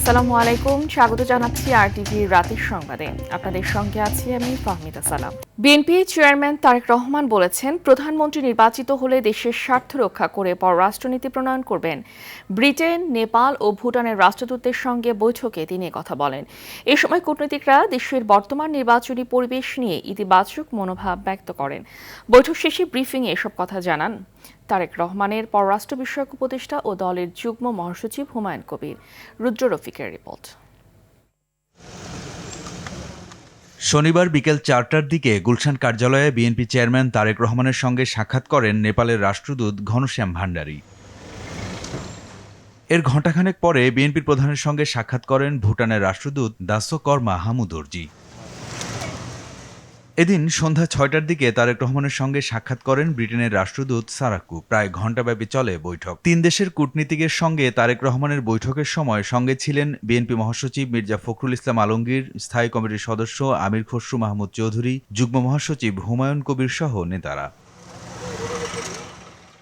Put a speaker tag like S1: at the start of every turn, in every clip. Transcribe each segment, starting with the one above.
S1: আসসালামু আলাইকুম, স্বাগত জানাচ্ছি আরটিভির রাতের সংবাদে। আপনাদের সঙ্গে আছি আমি ফাহমিদা সালাম। বিএনপি চেয়ারম্যান তারেক রহমান বলেছেন, প্রধানমন্ত্রী নির্বাচিত হলে দেশের স্বার্থ রক্ষা করে পররাষ্ট্রনীতি প্রণয়ন করবেন। ব্রিটেন, নেপাল ও ভুটানের রাষ্ট্রদূতদের সঙ্গে বৈঠকে তিনি কথা বলেন। এ সময় কূটনীতিকরা দেশের বর্তমান নির্বাচনী পরিবেশ নিয়ে ইতিবাচক মনোভাব ব্যক্ত করেন। বৈঠক শেষে ব্রিফিংয়ে এসব কথা জানান তারেক রহমানের পররাষ্ট্র বিষয়ক উপদেষ্টা ও দলের যুগ্ম মহাসচিব হুমায়ুন কবির। রুদ্র রফিকের রিপোর্ট।
S2: শনিবার বিকেল ৪টার দিকে গুলশান কার্যালয়ে বিএনপি চেয়ারম্যান তারেক রহমানের সঙ্গে সাক্ষাৎ করেন নেপালের রাষ্ট্রদূত ঘনশ্যাম ভান্ডারী। এর ঘণ্টাখানেক পরে বিএনপির প্রধানের সঙ্গে সাক্ষাৎ করেন ভুটানের রাষ্ট্রদূত দাসো কর্মা হামুদর্জি। এদিন সন্ধ্যা ৬টার দিকে তারেক রহমানের সঙ্গে সাক্ষাৎ করেন ব্রিটেনের রাষ্ট্রদূত সারাকু। প্রায় ঘণ্টাব্যাপী চলে বৈঠক। তিন দেশের কূটনীতিকের সঙ্গে তারেক রহমানের বৈঠকের সময় সঙ্গে ছিলেন বিএনপি মহাসচিব মির্জা ফখরুল ইসলাম আলমগীর, স্থায়ী কমিটির সদস্য আমির খসরু মাহমুদ চৌধুরী, যুগ্ম মহাসচিব হুমায়ুন কবির সহ নেতারা।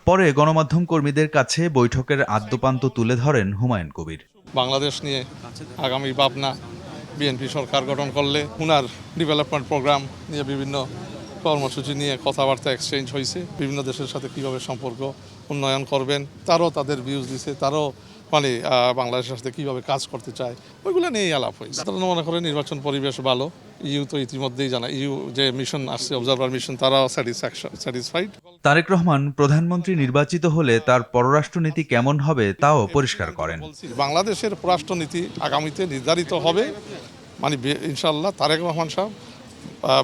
S2: পরে গণমাধ্যম কর্মীদের কাছে বৈঠকের আদ্যোপান্ত তুলে ধরেন হুমায়ুন কবির।
S3: বাংলাদেশ নিয়ে আগামী ভাবনা, বিএনপি সরকার গঠন করলে উনার ডেভেলপমেন্ট প্রোগ্রাম নিয়ে বিভিন্ন কর্মসূচি নিয়ে কথাবার্তা এক্সচেঞ্জ হয়েছে। বিভিন্ন দেশের সাথে কিভাবে সম্পর্ক উন্নয়ন করবেন তারও তাদের ভিউজ দিছে, তারও মানে বাংলাদেশের সাথে কীভাবে কাজ করতে চায় ওইগুলো নিয়েই আলাপ হয়েছে। তারা মনে করেন নির্বাচন পরিবেশ ভালো। ইউ তো ইতিমধ্যেই জানা, ইউ যে মিশন আসছে, অবজারভার মিশন, তারাও স্যাটিসফাইড।
S2: তারেক রহমান প্রধানমন্ত্রী নির্বাচিত হলে তার পররাষ্ট্রনীতি কেমন হবে তাও পরিষ্কার করেন।
S3: বাংলাদেশের পররাষ্ট্রনীতি আগামীতে নির্ধারিত হবে, মানে ইনশাআল্লাহ তারেক রহমান সাহেব,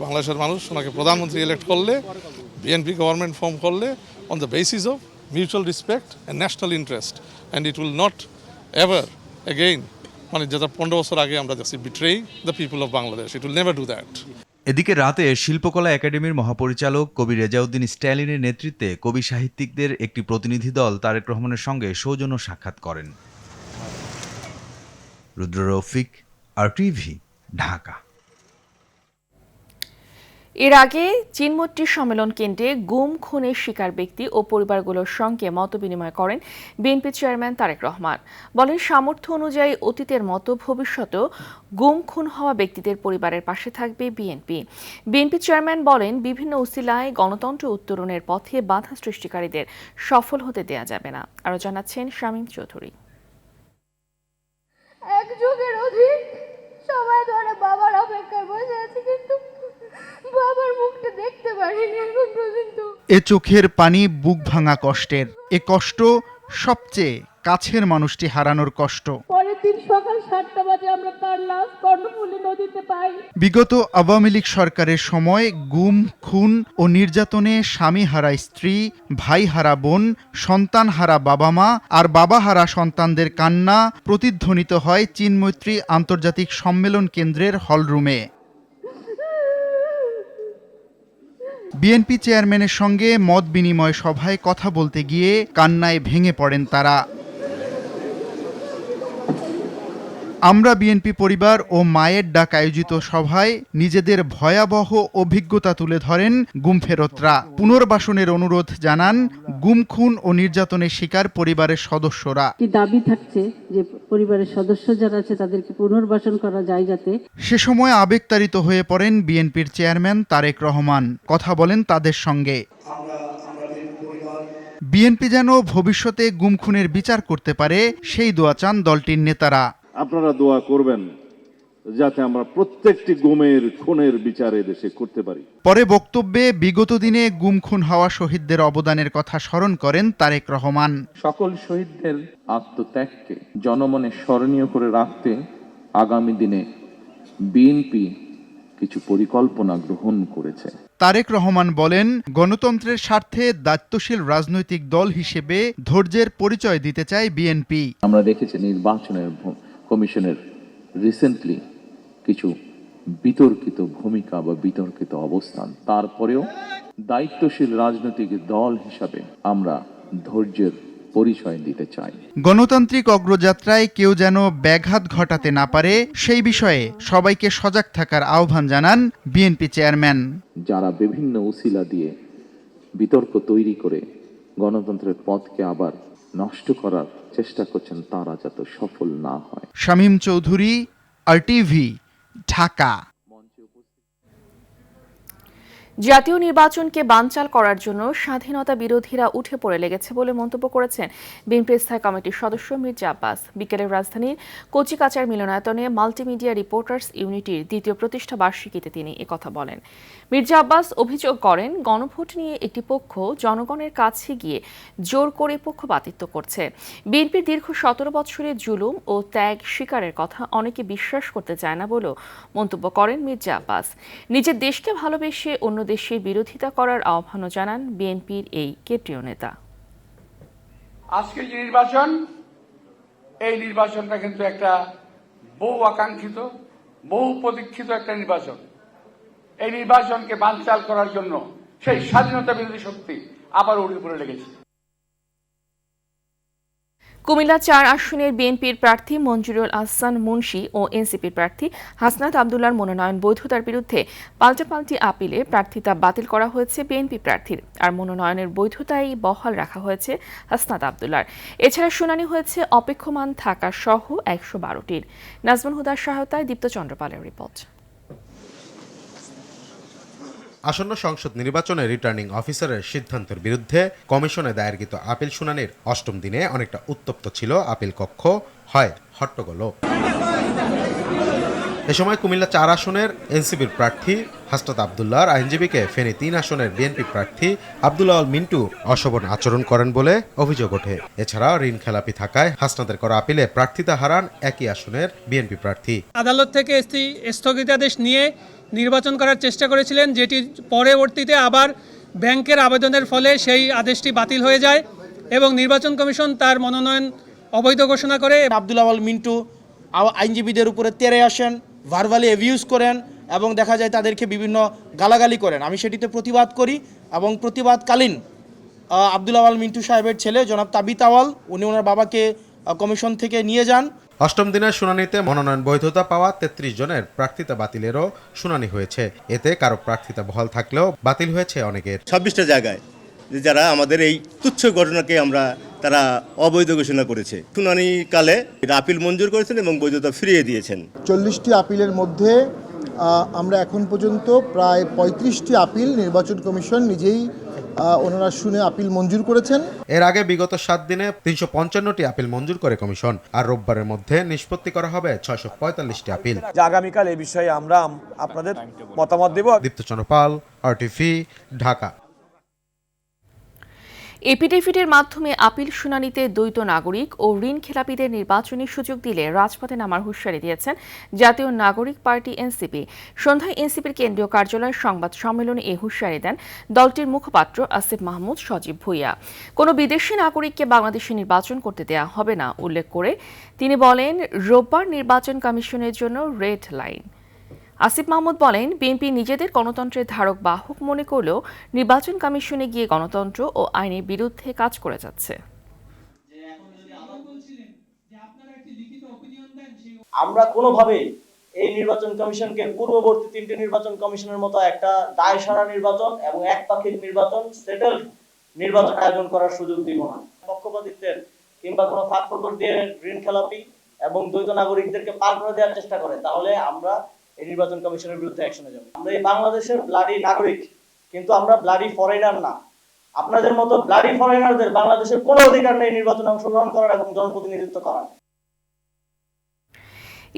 S3: বাংলাদেশের মানুষ ওনাকে প্রধানমন্ত্রী ইলেক্ট করলে, বিএনপি গভর্নমেন্ট ফর্ম করলে on the basis of mutual respect and national interest, and it will not ever again, মানে যেটা 15 বছর আগে আমরা দেখছি, betraying the people of Bangladesh. It will never do that.
S2: এদিকে রাতে শিল্পকলা একাডেমির মহাপরিচালক কবি রেজাউদ্দিন স্ট্যালিনের নেতৃত্বে কবি সাহিত্যিকদের একটি প্রতিনিধি দল তারেক রহমানের সঙ্গে সৌজন্য সাক্ষাৎ করেন। রুদ্র রফিক, আরটিভি, ঢাকা।
S1: এর আগে চিনমৈত্রী সম্মেলন কেন্দ্রে গুম খুনের শিকার ব্যক্তি ও পরিবারগুলোর সঙ্গে মতবিনিময় করেন বিএনপি চেয়ারম্যান তারেক রহমান। বলেন, সামর্থ্য অনুযায়ী অতীতের মতো ভবিষ্যতেও গুম খুন হওয়া ব্যক্তিদের পরিবারের পাশে থাকবে বিএনপি। বিএনপি চেয়ারম্যান বলেন, বিভিন্ন উসিলায় গণতন্ত্র উত্তরণের পথে বাধা সৃষ্টিকারীদের সফল হতে দেয়া যাবে না। আরও জানাচ্ছেন শামীম চৌধুরী।
S4: এক যুগের অধিক সময় ধরে বাবার অপেক্ষায় বসে আছি, কিন্তু বাবার মুখটা দেখতে পারিনি এখন পর্যন্ত।
S5: এ চোখের পানি বুক ভাঙা কষ্টের। এ কষ্ট সবচেয়ে কাছের মানুষটি হারানোর কষ্ট।
S4: পরের দিন সকাল 7টা বাজে আমরা তার লাশ কর্ণফুলী নদীতে পাই।
S5: বিগত আওয়ামী লীগ সরকারের সময় গুম, খুন ও নির্যাতনে স্বামী হারা স্ত্রী, ভাই হারা বোন, সন্তান হারা বাবা মা আর বাবা হারা সন্তানদের কান্না প্রতিধ্বনিত হয় চিনমৈত্রী আন্তর্জাতিক সম্মেলন কেন্দ্রের হলরুমে। বিএনপি চেয়ারম্যানের সঙ্গে মত বিনিময় সভায় কথা বলতে গিয়ে কান্নায় ভেঙে পড়েন তারা। আমরা বিএনপি পরিবার ও মায়ের ডাক আয়োজিত সভায় নিজেদের ভয়াবহ অভিজ্ঞতা তুলে ধরেন গুমফেরতরা। পুনর্বাসনের অনুরোধ জানান গুম, খুন ও নির্যাতনের শিকার পরিবারের সদস্যরা।
S6: কি দাবি থাকছে যে পরিবারের সদস্য যারা আছে তাদেরকে পুনর্বাসন করা যায় যাতে।
S5: সে সময় আবেগতাড়িত হয়ে পড়েন বিএনপির চেয়ারম্যান তারেক রহমান। কথা বলেন তাদের সঙ্গে। বিএনপি যেন ভবিষ্যতে গুম খুনের বিচার করতে পারে সেই দোয়া চান দলটির নেতারা।
S7: আপনারা দোয়া করবেন যাতে আমরা প্রত্যেকটি গুমের খুনের বিচারে দেশে করতে পারি।
S5: পরে বক্তব্যে বিগত দিনে গুম খুন হওয়া শহীদদের অবদানের কথা স্মরণ করেন তারেক রহমান।
S8: সকল শহীদদের আত্মত্যাগকে জনমনে স্মরণীয় করে রাখতে আগামী দিনে বিএনপি কিছু পরিকল্পনা গ্রহণ করেছে।
S5: তারেক রহমান বলেন, গণতন্ত্রের স্বার্থে দায়িত্বশীল রাজনৈতিক দল হিসেবে ধৈর্যের পরিচয় দিতে চায় বিএনপি।
S8: আমরা দেখেছি নির্বাচনের কমিশনের রিসেন্টলি কিছু বিতর্কিত ভূমিকা বা বিতর্কিত অবস্থান, তারপরেও দায়িত্বশীল রাজনৈতিক দল হিসাবে আমরা ধৈর্যের পরিচয় দিতে চাই।
S5: গণতান্ত্রিক অগ্রযাত্রায় কেউ যেন ব্যাঘাত ঘটাতে না পারে সেই বিষয়ে সবাইকে সজাগ থাকার আহ্বান জানান বিএনপি চেয়ারম্যান।
S8: যারা বিভিন্ন উসিলা দিয়ে বিতর্ক তৈরি করে গণতন্ত্রের পথকে আবার নষ্ট করার চেষ্টা করছেন তারা যাতে সফল না হয়।
S5: শামীম চৌধুরী, RTV, ঢাকা।
S1: জাতীয় নির্বাচনকে বানচাল করার জন্য স্বাধীনতা বিরোধীরা উঠে পড়ে লেগেছে বলে মন্তব্য করেছেন বিএনপি স্থায়ী কমিটির সদস্য মির্জা আব্বাস। বিকেলে রাজধানীর কচিকাচার মিলনায়তনে মাল্টিমিডিয়া রিপোর্টার্স ইউনিটির দ্বিতীয় প্রতিষ্ঠা বার্ষিকীতে তিনি একথা বলেন। মির্জা আব্বাস অভিযোগ করেন, গণভোট নিয়ে একটি পক্ষ জনগণের কাছে গিয়ে জোর করে পক্ষপাতিত্ব করছে। বিএনপির দীর্ঘ 17 বছরের জুলুম ও ত্যাগ স্বীকারের কথা অনেকে বিশ্বাস করতে চায় না বলেও মন্তব্য করেন মির্জা আব্বাস। নিজের দেশকে ভালোবেসে অন্য দেশের বিরোধিতা করার আহ্বানও জানান বিএনপির এই কেন্দ্রীয় নেতা।
S9: আজকে যে নির্বাচন, এই নির্বাচনটা কিন্তু একটা বহু আকাঙ্ক্ষিত, বহু প্রতীক্ষিত একটা নির্বাচন। এই নির্বাচনকে বানচাল করার জন্য সেই স্বাধীনতা বিরোধী শক্তি আবার উঠে পড়ে লেগেছে।
S1: কুমিল্লা 4 আসনের বিএনপির প্রার্থী মঞ্জুরুল আহসান মুন্সী ও এনসিপির প্রার্থী হাসনাত আব্দুল্লাহর মনোনয়ন বৈধতার বিরুদ্ধে পাল্টাপাল্টি আপিলে প্রার্থিতা বাতিল করা হয়েছে বিএনপি প্রার্থীর, আর মনোনয়নের বৈধতাই বহাল রাখা হয়েছে হাসনাত আব্দুল্লাহর। এছাড়া শুনানি হয়েছে অপেক্ষমান থাকা সহ 112টির। নাজমুল হুদার সহায়তায় দীপ্ত চন্দ্রপালের রিপোর্ট।
S10: আসন্ন সংসদ নির্বাচনে রিটার্নিং অফিসারের সিদ্ধান্তের বিরুদ্ধে কমিশনে দায়েরকৃত আপিল শুনানির 8ম দিনে অনেকটা উত্তপ্ত ছিল আপিল কক্ষ, হয় হট্টগোল। এ সময় কুমিল্লা 4 আসনের এনসিপির প্রার্থী হাসনাত আব্দুল্লাহর আইনজীবীকে ফেনী 3 আসনের বিএনপি প্রার্থী আব্দুল আওয়াল মিন্টু অশোভন আচরণ করেন বলে অভিযোগ ওঠে। এছাড়া ঋণ খেলাপি থাকায় হাসনাতের করা আপিলে প্রার্থিতা হারান একই আসনের বিএনপি প্রার্থী।
S11: আদালত থেকে স্থগিতাদেশ নিয়ে নির্বাচন করার চেষ্টা করেছিলেন, যেটি পরবর্তীতে আবার ব্যাংকের আবেদনের ফলে সেই আদেশটি বাতিল হয়ে যায় এবং নির্বাচন কমিশন তার মনোনয়ন অবৈধ ঘোষণা করে।
S12: আব্দুল আওয়াল মিন্টু আইনজীবীদের উপরে তেড়ে আসেন, ভার্বালি অ্যাবিউজ করেন এবং দেখা যায় তাদেরকে বিভিন্ন গালাগালি করেন। আমি সেটিতে প্রতিবাদ করি এবং প্রতিবাদকালীন আব্দুল আওয়াল মিন্টু সাহেবের ছেলে জনাব তাবিত আওয়াল, উনি ওনার বাবাকে কমিশন থেকে নিয়ে যান।
S10: 8ম দিনের শুনানিতে মনোনয়ন বৈধতা পাওয়া 33 জনের প্রার্থিতা বাতিলেরও শুনানি হয়েছে। এতে কারো প্রার্থিতা বহাল থাকলেও বাতিল হয়েছে অনেকের।
S13: 26টা জায়গায় যারা আমাদের এই তুচ্ছ ঘটনাকে তারা অবৈধ ঘোষণা করেছে, শুনানি কালে আপিল মঞ্জুর করেছেন এবং বৈধতা ফিরিয়ে দিয়েছেন।
S14: 40টি আপিলের মধ্যে আমরা এখন পর্যন্ত প্রায় 35টি আপিল নির্বাচন কমিশন নিজেই ওনারা শুনে আপিল মঞ্জুর করেছেন।
S10: এর আগে বিগত 7 দিনে 355টি আপিল মঞ্জুর করে কমিশন, আর রোববারের মধ্যে নিষ্পত্তি করা হবে 645টি আপিল।
S12: আগামীকাল এই বিষয়ে আমরা আপনাদের মতামত দেব।
S10: দীপ্ত চন্দ্রপাল, RTV, ঢাকা।
S1: এপিডেভিটের মাধ্যমে আপিল শুনানিতে দ্বৈত নাগরিক ও ঋণ খেলাপিদের নির্বাচনী সুযোগ দিলে রাজপথে নামার হুঁশিয়ারি দিয়েছেন জাতীয় নাগরিক পার্টি এনসিপি। সন্ধ্যায় এনসিপির কেন্দ্রীয় কার্যালয়ের সংবাদ সম্মেলনে এই হুঁশিয়ারি দেন দলটির মুখপাত্র আসিফ মাহমুদ সজীব ভুইয়া। কোনো বিদেশি নাগরিককে বাংলাদেশে নির্বাচন করতে দেয়া হবে না উল্লেখ করে তিনি বলেন, রোববার নির্বাচন কমিশনের জন্য রেড লাইন। আসিফ মাহমুদ বলেন, বিএনপি নিজেদের গণতন্ত্রের ধারক বাহক মনে করলেও নির্বাচন কমিশনে গিয়ে গণতন্ত্র ও আইনের বিরুদ্ধে কাজ করে যাচ্ছে।
S12: আমরা কোনোভাবে এই নির্বাচন কমিশনকে পূর্ববর্তী 3টি নির্বাচন কমিশনের মতো একটা দায়সারা নির্বাচন এবং একপাক্ষিক নির্বাচন, সেটেল নির্বাচন আয়োজন করার সুযোগ দিব না। পক্ষপাতিত্বের কিংবা কোনো ফাঁক ফোকর দিয়ে ঋণ খেলাপি এবং দ্বৈত নাগরিকদেরকে পার করে দেওয়ার চেষ্টা করে, তাহলে আমরা এই নির্বাচন কমিশনের বিরুদ্ধে অ্যাকশনে যাব। আমরা এই বাংলাদেশের ব্লাডি নাগরিক, কিন্তু আমরা ব্লাডি ফরেনার না। আপনাদের মতো ব্লাডি ফরেনারদের বাংলাদেশের কোনো অধিকার নেই নির্বাচনে অংশগ্রহণ করার এবং জনপ্রতিনিধিত্ব করার।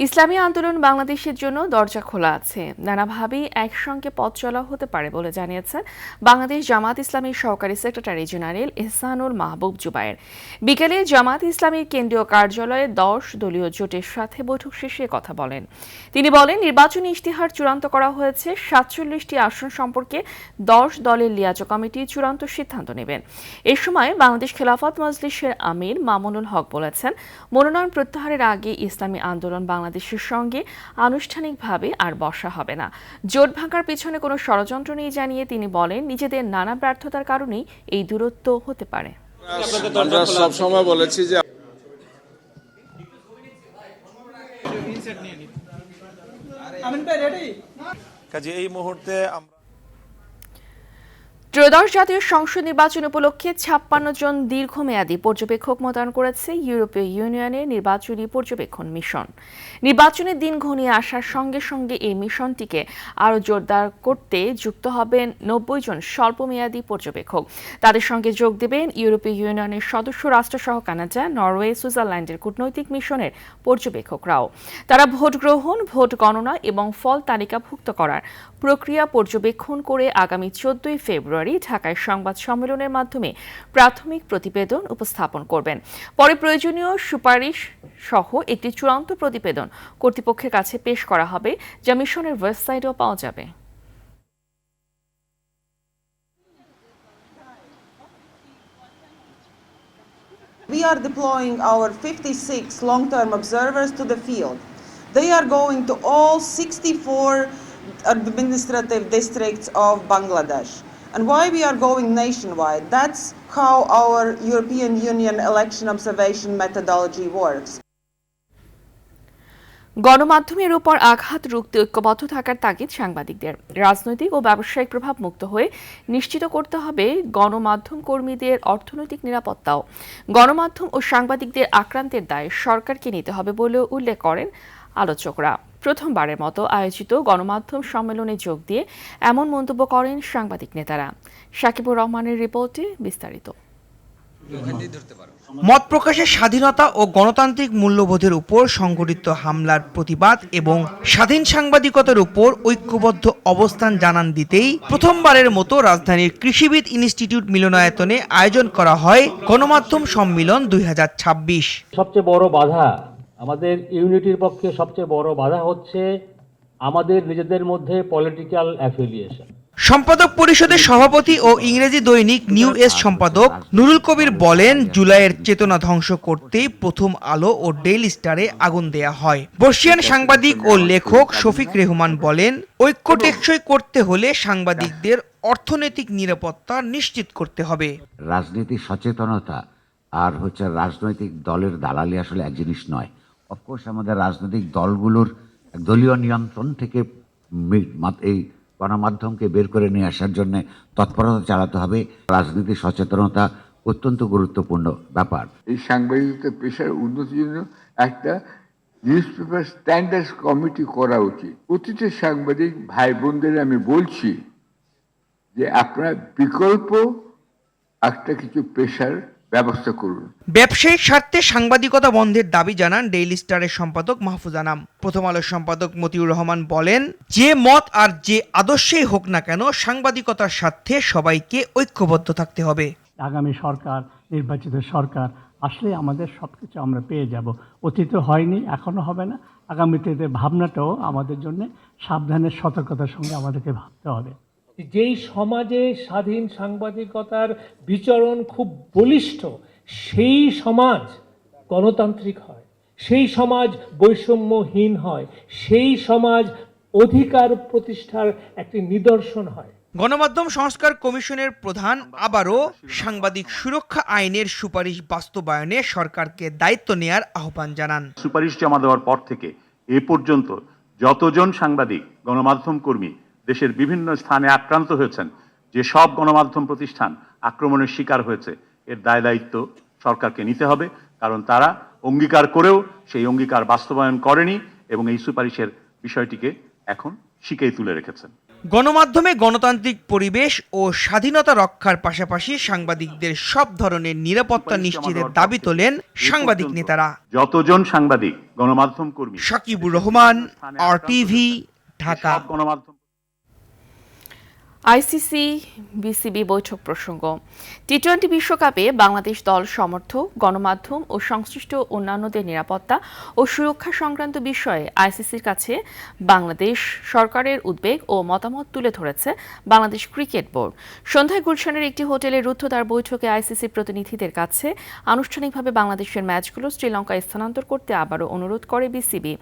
S1: ইসলামী আন্দোলন বাংলাদেশের জন্য দরজা খোলা আছে, নানাভাবেই একসঙ্গে পথ চলা হতে পারে বলে জানিয়েছেন বাংলাদেশ জামাত ইসলামীর সহকারী সেক্রেটারি জেনারেল এহসানুল মাহবুব জুবায়ের। বিকেলে জামাত ইসলামীর কেন্দ্রীয় কার্যালয়ে 10 দলীয় জোটের সাথে বৈঠক শেষে কথা বলেন। তিনি বলেন, নির্বাচনী ইশতেহার চূড়ান্ত করা হয়েছে, 47টি আসন সম্পর্কে 10 দলের লিয়াজো কমিটি চূড়ান্ত সিদ্ধান্ত নেবেন। এ সময় বাংলাদেশ খেলাফত মজলিসের আমির মামুনুল হক বলেছেন, মনোনয়ন প্রত্যাহারের আগে ইসলামী আন্দোলন বাংলাদেশের সঙ্গে আনুষ্ঠানিকভাবে আর বসা হবে না। জোট ভাঙার পিছনে কোনো ষড়যন্ত্র নেই জানিয়ে তিনি বলেন, নিজেদের নানা ব্যর্থতার কারণেই এই দূরত্ব হতে পারে।
S3: আমরা সবসময় বলেছি যে
S12: এই মুহূর্তে
S1: ত্রয়োদশ জাতীয় সংসদ নির্বাচন উপলক্ষে 56 জন দীর্ঘমেয়াদী পর্যবেক্ষক মোতায়েন করেছে ইউরোপীয় ইউনিয়নের নির্বাচনী পর্যবেক্ষণ মিশন। নির্বাচনের দিন ঘনিয়ে আসার সঙ্গে সঙ্গে এই মিশনটিকে আরও জোরদার করতে যুক্ত হবেন 90 জন স্বল্পমেয়াদী পর্যবেক্ষক। তাদের সঙ্গে যোগ দেবেন ইউরোপীয় ইউনিয়নের সদস্য রাষ্ট্রসহ কানাডা, নরওয়ে, সুইজারল্যান্ডের কূটনৈতিক মিশনের পর্যবেক্ষকরাও। তারা ভোট গ্রহণ, ভোট গণনা এবং ফল তালিকাভুক্ত করার প্রক্রিয়া পর্যবেক্ষণ করে আগামী 14 ফেব্রুয়ারি ঢাকায় সংবাদ সম্মেলনের মাধ্যমে প্রাথমিক প্রতিবেদন উপস্থাপন করবেন। পরে প্রয়োজনীয় সুপারিশ সহ একটি চূড়ান্ত প্রতিবেদন কর্তৃপক্ষের কাছে পেশ করা হবে, যা মিশনের ওয়েবসাইটেও পাওয়া যাবে।
S15: We are deploying our 56 long-term observers to the field. They are going to all 64 administrative districts of Bangladesh. And why we are going nationwide? That's how our European Union election observation methodology works.
S1: গণমাধ্যমের উপর আঘাত রুখতে ঐক্যবদ্ধ থাকার তাগিদ সাংবাদিকদের। রাজনৈতিক ও ব্যবসায়িক প্রভাব মুক্ত হয়ে নিশ্চিত করতে হবে গণমাধ্যম কর্মীদের অর্থনৈতিক নিরাপত্তাও। গণমাধ্যম ও সাংবাদিকদের আক্রান্তের দায় সরকারকে নিতে হবে বলেও উল্লেখ করেন আলোচকরা। প্রথমবারের মতো আয়োজিত গণমাধ্যম সম্মেলনে যোগ দিয়ে এমন মন্তব্য করেন সাংবাদিক নেতারা। সাকিবুর রহমানের রিপোর্টে বিস্তারিত।
S16: মত প্রকাশের স্বাধীনতা ও গণতান্ত্রিক মূল্যবোধের উপর সংঘটিত হামলার প্রতিবাদ এবং স্বাধীন সাংবাদিকতার উপর ঐক্যবদ্ধ অবস্থান জানান দিতেই প্রথমবারের মতো রাজধানীর কৃষিবিদ ইনস্টিটিউট মিলনায়তনে আয়োজন করা হয় গণমাধ্যম সম্মেলন 2026।
S17: সবচেয়ে বড় বাধা, আমাদের ইউনিটির পক্ষে সবচেয়ে বড় বাধা হচ্ছে আমাদের নিজেদের মধ্যে পলিটিক্যাল অ্যাফিলিয়েশন।
S16: সম্পাদক পরিষদের সভাপতি ও ইংরেজি দৈনিক নিউ এজ সম্পাদক নুরুল কবির বলেন, জুলাইয়ের চেতনা ধ্বংস করতেই প্রথম আলো ও ডেইলি স্টারে আগুন দেয়া হয়। বর্ষিয়ান সাংবাদিক ও লেখক শফিক রেহমান বলেন, ঐক্য টেকসই করতে হলে সাংবাদিকদের অর্থনৈতিক নিরাপত্তা নিশ্চিত করতে হবে।
S18: রাজনীতি সচেতনতা আর রাজনৈতিক দলের দালালি আসলে এক জিনিস নয়। অফকোর্স আমাদের রাজনৈতিক দলগুলোর দলীয় নিয়ন্ত্রণ থেকে এই গণমাধ্যমকে বের করে নিয়ে আসার জন্য তৎপরতা চালাতে হবে। রাজনীতি সচেতনতা অত্যন্ত গুরুত্বপূর্ণ ব্যাপার।
S19: এই সাংবাদিকতা পেশার উন্নতির জন্য একটা নিউজ পেপার স্ট্যান্ডার্ডস কমিটি করা উচিত। প্রতিটা সাংবাদিক ভাই বোনদের আমি বলছি যে আপনারা বিকল্প একটা কিছু পেশার ব্যবস্থা করুন।
S16: ব্যবসায়িক স্বার্থে সাংবাদিকতা বন্ধের দাবি জানান ডেইলি স্টারের সম্পাদক মাহফুজ আনাম। প্রথম আলোর সম্পাদক মতিউর রহমান বলেন, যে মত আর যে আদর্শেই হোক না কেন সাংবাদিকতার স্বার্থে সবাইকে ঐক্যবদ্ধ থাকতে হবে।
S20: আগামী সরকার, নির্বাচিত সরকার আসলে আমাদের সবকিছু আমরা পেয়ে যাব। অতীতে হয়নি, এখনো হবে না, আগামীতে ভাবনাটাও আমাদের জন্য সাবধানের সতর্কতার সঙ্গে আমাদেরকে ভাবতে হবে।
S17: যেই সমাজে স্বাধীন সাংবাদিকতার বিচরণ খুব বলিষ্ঠ, সেই সমাজ গণতান্ত্রিক হয়, সেই সমাজ বৈষম্যহীন হয়, সেই সমাজ অধিকার প্রতিষ্ঠার একটি নিদর্শন হয়।
S16: গণমাধ্যম সংস্কার কমিশনের প্রধান আবারও সাংবাদিক সুরক্ষা আইনের সুপারিশ বাস্তবায়নে সরকারকে দায়িত্ব নেয়ার আহ্বান জানান।
S21: সুপারিশ জমা দেওয়ার পর থেকে এ পর্যন্ত যতজন সাংবাদিক, গণমাধ্যম কর্মী দেশের বিভিন্ন স্থানে আক্রান্ত হয়েছেন, যে সব গণমাধ্যম প্রতিষ্ঠান আক্রমণের শিকার হয়েছে, এর দায় দায়িত্ব সরকারকে নিতে হবে। কারণ তারা অঙ্গীকার করেও সেই অঙ্গীকার বাস্তবায়ন করেনি এবং এই সুপারিশের বিষয়টিকে এখন শিকেই তুলে রেখেছেন।
S16: গণমাধ্যমে গণতান্ত্রিক পরিবেশ ও স্বাধীনতা রক্ষার পাশাপাশি সাংবাদিকদের সব ধরনের নিরাপত্তা নিশ্চিতের দাবি তোলেন সাংবাদিক নেতারা।
S21: যতজন সাংবাদিক, গণমাধ্যম কর্মী।
S16: Sakibur Rahman, RTV, Dhaka.
S1: ICC BCB বৈঠক প্রসঙ্গ। টি-20 বিশ্বকাপে বাংলাদেশ দল সমর্থক, গণমাধ্যম ও সংশ্লিষ্ট অন্যান্যদের নিরাপত্তা ও সুরক্ষা সংক্রান্ত বিষয়ে আইসিসির কাছে বাংলাদেশ সরকারের উদ্বেগ ও মতামত তুলে ধরেছে বাংলাদেশ ক্রিকেট বোর্ড। সন্ধ্যায় গুলশানের একটি হোটেলে রুদ্ধদ্বার বৈঠকে আইসিসির প্রতিনিধিদের কাছে আনুষ্ঠানিকভাবে বাংলাদেশের ম্যাচগুলো শ্রীলঙ্কায় স্থানান্তর করতে আবারও অনুরোধ করে বিসিবি।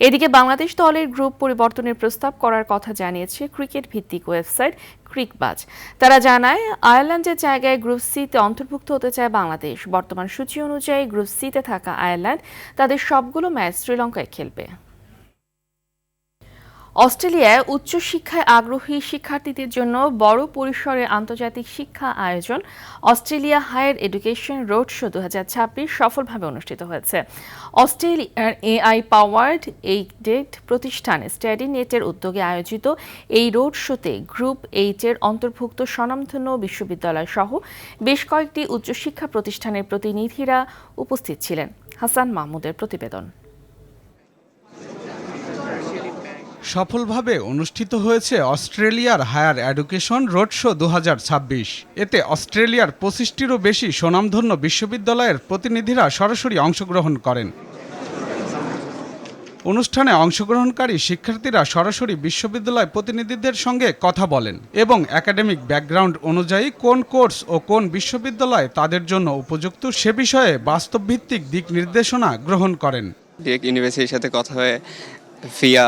S1: এদিকে বাংলাদেশ দলের গ্রুপ পরিবর্তনের প্রস্তাব করার কথা জানিয়েছে ক্রিকেট ভিত্তিক ওয়েবসাইট ক্রিকবাজ। তারা জানায়, আয়ারল্যান্ডের জায়গায় গ্রুপ সিতে অন্তর্ভুক্ত হতে চায় বাংলাদেশ। বর্তমান সূচি অনুযায়ী গ্রুপ সিতে থাকা আয়ারল্যান্ড তাদের সবগুলো ম্যাচ শ্রীলঙ্কায় খেলবে। অস্ট্রেলিয়ায় উচ্চশিক্ষায় আগ্রহী শিক্ষার্থীদের জন্য বড় পরিসরে আন্তর্জাতিক শিক্ষা আয়োজন Australia higher education road show 2026 সফলভাবে অনুষ্ঠিত হয়েছে। অস্ট্রেলিয়ার এআই পাওয়ার্ড এইডেড প্রতিষ্ঠান স্টাডিনেটের উদ্যোগে আয়োজিত এই রোড শোতে গ্রুপ 8-এর অন্তর্ভুক্ত স্বনামধন্য বিশ্ববিদ্যালয় সহ বেশ কয়েকটি উচ্চশিক্ষা প্রতিষ্ঠানের প্রতিনিধিরা উপস্থিত ছিলেন। হাসান মাহমুদের প্রতিবেদন।
S2: সফলভাবে অনুষ্ঠিত হয়েছে অস্ট্রেলিয়ার হায়ার এডুকেশন রোড শো 2026। এতে অস্ট্রেলিয়ার 25টিরও বেশি স্বনামধন্য বিশ্ববিদ্যালয়ের প্রতিনিধিরা সরাসরি অংশগ্রহণ করেন। অনুষ্ঠানে অংশগ্রহণকারী শিক্ষার্থীরা সরাসরি বিশ্ববিদ্যালয় প্রতিনিধিদের সঙ্গে কথা বলেন এবং একাডেমিক ব্যাকগ্রাউন্ড অনুযায়ী কোন কোর্স ও কোন বিশ্ববিদ্যালয় তাদের জন্য উপযুক্ত সে বিষয়ে বাস্তবভিত্তিক দিক নির্দেশনা গ্রহণ করেন।
S22: ডিরেক্ট ইউনিভার্সিটির সাথে কথা হয়ে ভিয়া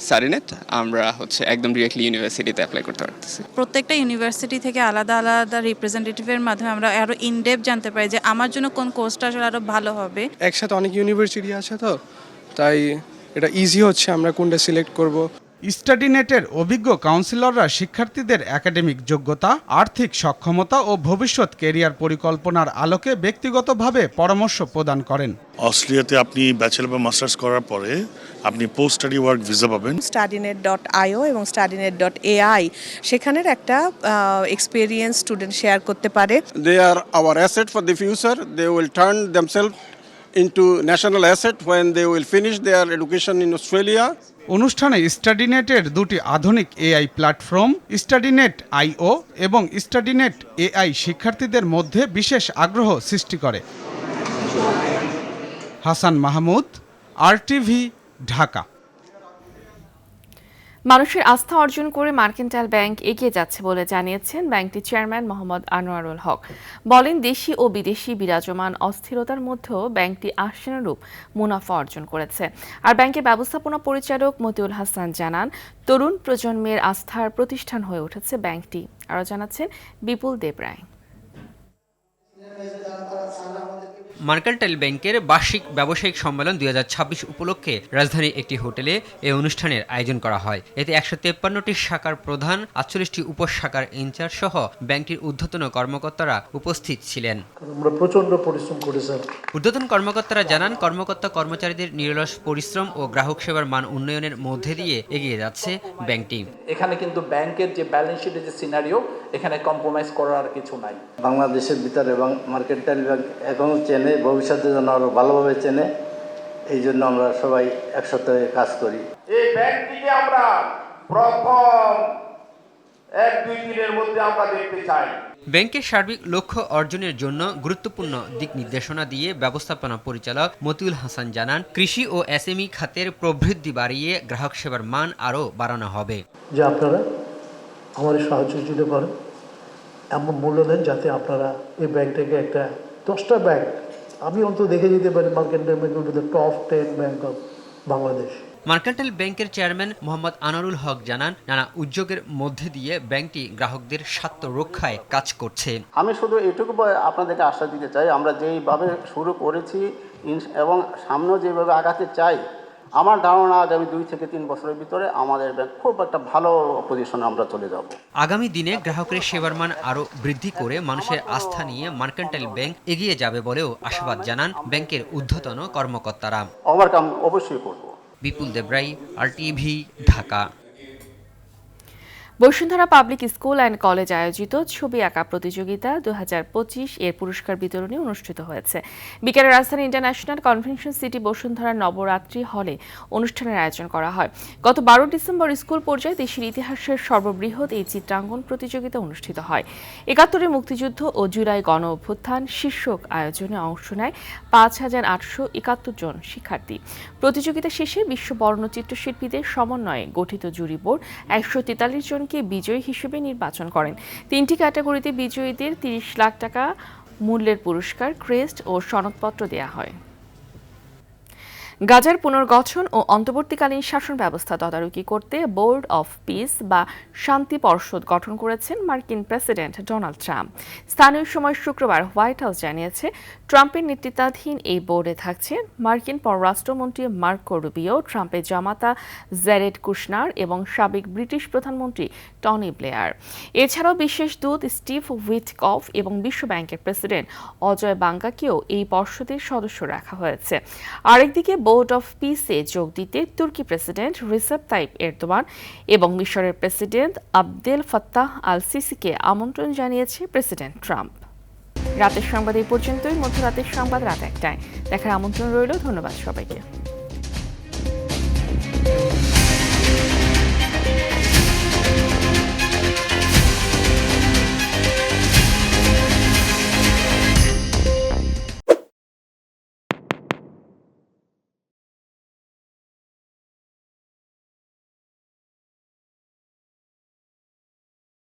S22: স্টাডিনেট আমরা একদম ডিরেক্টলি ইউনিভার্সিটিতে অ্যাপ্লাই করতে পারতেছি।
S23: প্রত্যেকটা ইউনিভার্সিটি থেকে আলাদা আলাদা রিপ্রেজেন্টেটিভের মাধ্যমে আমরা আরো ইনডেপথ জানতে পারি যে আমার জন্য কোন কোর্সটা আসলে আরো ভালো হবে।
S24: একসাথে অনেক ইউনিভার্সিটি আছে তো তাই এটা ইজি হচ্ছে আমরা কোনটা সিলেক্ট করব।
S2: স্টাডিনেটের অভিজ্ঞ কাউন্সিলররা শিক্ষার্থীদের একাডেমিক যোগ্যতা, আর্থিক সক্ষমতা ও ভবিষ্যৎ ক্যারিয়ার পরিকল্পনার আলোকে ব্যক্তিগতভাবে পরামর্শ প্রদান করেন।
S25: অস্ট্রেলিয়াতে আপনি ব্যাচেলর বা মাস্টার্স করার পরে আপনি পোস্ট স্টাডি ওয়ার্ক ভিসা পাবেন।
S26: studynet.io এবং studynet.ai সেখানের একটা এক্সপেরিয়েন্স স্টুডেন্ট শেয়ার করতে পারে।
S27: They are our asset for the future. They will turn themselves into national asset when they will finish their education in Australia.
S2: অনুষ্ঠানে স্টাডিনেটের দুটি আধুনিক AI platform স্টাডিনেট আইও এবং স্টাডিনেট এআই শিক্ষার্থীদের মধ্যে বিশেষ আগ্রহ সৃষ্টি করে। হাসান মাহমুদ, RTV, ঢাকা।
S1: মানুষের আস্থা অর্জন করে মার্কেন্টাইল ব্যাংক এগিয়ে যাচ্ছে বলে জানিয়েছেন ব্যাংকটির চেয়ারম্যান মোহাম্মদ আনোয়ারুল হক। বলেন, দেশি ও বিদেশি বিরাজমান অস্থিরতার মধ্যেও ব্যাংকটি আশানুরূপ মুনাফা অর্জন করেছে। আর ব্যাংকের ব্যবস্থাপনা পরিচালক মতিউল হাসান জানান, তরুণ প্রজন্মের আস্থার প্রতিষ্ঠান হয়ে উঠেছে ব্যাংকটি। আরও জানাচ্ছেন বিপুল দেবরায়।
S28: মার্কেন্টাইল ব্যাংকের বার্ষিক ব্যবসায়িক সম্মেলন 2026 উপলক্ষে রাজধানীর একটি হোটেলে এই অনুষ্ঠানের আয়োজন করা হয়। এতে 153টি শাখার প্রধান, 48টি উপশাখার ইনচার্জ সহ ব্যাংকটির ঊর্ধ্বতন কর্মকর্তারা উপস্থিত ছিলেন।
S29: আমরা প্রচন্ড পরিশ্রম করেছি।
S28: ঊর্ধ্বতন কর্মকর্তারা জানান, কর্মকর্তা কর্মচারীদের নিরলস পরিশ্রম ও গ্রাহক সেবার মান উন্নয়নের মধ্যে দিয়ে এগিয়ে যাচ্ছে ব্যাংকটি।
S30: এখানে কিন্তু ব্যাংকের যে ব্যালেন্স শিটের যে সিনারিও, এখানে কম্প্রোমাইজ করার কিছু নাই।
S31: বাংলাদেশের ভিতরে এবং মার্কেন্টাইল ব্যাংক এখনও চেনে, ভবিষ্যতে যেন আরো ভালোভাবে চেনে, এই জন্য আমরা সবাই একসাথে কাজ করি।
S32: এই ব্যাংকটিকে আমরা প্রথম 1-2 দিনের মধ্যে আমরা দেখতে চাই।
S28: ব্যাংকের সার্বিক লক্ষ্য অর্জনের জন্য গুরুত্বপূর্ণ দিক নির্দেশনা দিয়ে ব্যবস্থাপনা পরিচালক মতিউল হাসান জানান, কৃষি ও এসএমই খাতের প্রবৃদ্ধি বাড়িয়ে গ্রাহক সেবার মান আরও বাড়ানো হবে।
S29: যে আপনারা আমাদের সাহায্য দিতে পারেন, এমন মূল্য দেন যাতে আপনারা এই ব্যাংকটাকে একটা 10টা ব্যাংক আমি অন্তত দেখে যেতে পারি mercantile bank will be the top 10 bank of Bangladesh.
S28: Mercantile ব্যাংকের চেয়ারম্যান মোহাম্মদ আনোয়ারুল হক জানান, নানা উদ্যোগের মধ্যে দিয়ে ব্যাংকটি গ্রাহকদের স্বার্থ রক্ষায় কাজ করছে।
S31: আমি শুধু এটুকু আপনাদেরকে আশ্বাস দিতে চাই, আমরা যেইভাবে শুরু করেছি এবং সামনেও যেভাবে আগাতে চাই, আমার ধারণা আগামী 2 থেকে 3 বছরের ভিতরে আমাদের ব্যাংক খুব একটা ভালো পজিশনে আমরা চলে যাব।
S28: আগামী দিনে গ্রাহকের সেবার মান আরও বৃদ্ধি করে মানুষের আস্থা নিয়ে মার্কেন্টাইল ব্যাংক এগিয়ে যাবে বলেও আশাবাদ জানান ব্যাংকের ঊর্ধ্বতন কর্মকর্তারা।
S31: ওভারকাম অবশ্যই করব।
S28: বিপুল Debrai, RTV, Dhaka.
S1: Bashundhara public school and college আয়োজিত ছবি আঁকা প্রতিযোগিতা 2025 এর পুরস্কার বিতরণী অনুষ্ঠিত হয়েছে। বিকেলে রাজধানী international convention city Bashundhara Navratri হলে অনুষ্ঠানের আয়োজন করা হয়। গত 12 ডিসেম্বর স্কুল পর্যায়ে দেশের ইতিহাসের সর্ববৃহৎ এই চিত্রাঙ্কন প্রতিযোগিতা অনুষ্ঠিত হয়। 71 মুক্তিযুদ্ধ ও জুলাই গণ অভ্যুত্থান শীর্ষক আয়োজনে অংশ নেয় 5871 জন শিক্ষার্থী। প্রতিযোগিতা শেষে বিশ্ব বর্ণচিত্র শিল্পীদের সমন্বয়ে গঠিত জুরি বোর্ড 143 জন বিজয়ী হিসেবে নির্বাচন করেন। 3টি ক্যাটাগরিতে বিজয়ীদের 30 লাখ টাকা মূল্যের পুরস্কার, ক্রেস্ট ও সনদপত্র দেয়া হয়। গাজার পুনর্গঠন ও অন্তর্বর্তীকালীন শাসন ব্যবস্থা তদারকি করতে বোর্ড অফ পিস বা শান্তি পর্ষদ গঠন করেছেন মার্কিন প্রেসিডেন্ট ডোনাল্ড ট্রাম্প। স্থানীয় সময় শুক্রবার হোয়াইট হাউস জানিয়েছে, ট্রাম্পের নেতৃত্বাধীন এই বোর্ডে থাকছে মার্কিন পররাষ্ট্রমন্ত্রী মার্কো রুবিও, ট্রাম্পের জামাতা জ্যারেড কুশনার এবং সাবেক ব্রিটিশ প্রধানমন্ত্রী টনি ব্লেয়ার। এছাড়াও বিশেষ দূত স্টিভ উইটকফ এবং বিশ্বব্যাংকের প্রেসিডেন্ট অজয় বাঙ্গাকেও এই পর্ষদের সদস্য রাখা হয়েছে। আরেকদিকে বোর্ড অফ পিসে যোগ দিতে তুর্কি প্রেসিডেন্ট রিসেপ তাইপ এরদোয়ান এবং মিশরের প্রেসিডেন্ট আবদেল ফাত্তাহ আল সিসিকে আমন্ত্রণ জানিয়েছে প্রেসিডেন্ট ট্রাম্প। রাতের সংবাদ এই পর্যন্তই। মধ্যরাতের সংবাদ রাত 1টায় দেখার আমন্ত্রণ রইল। ধন্যবাদ সবাইকে।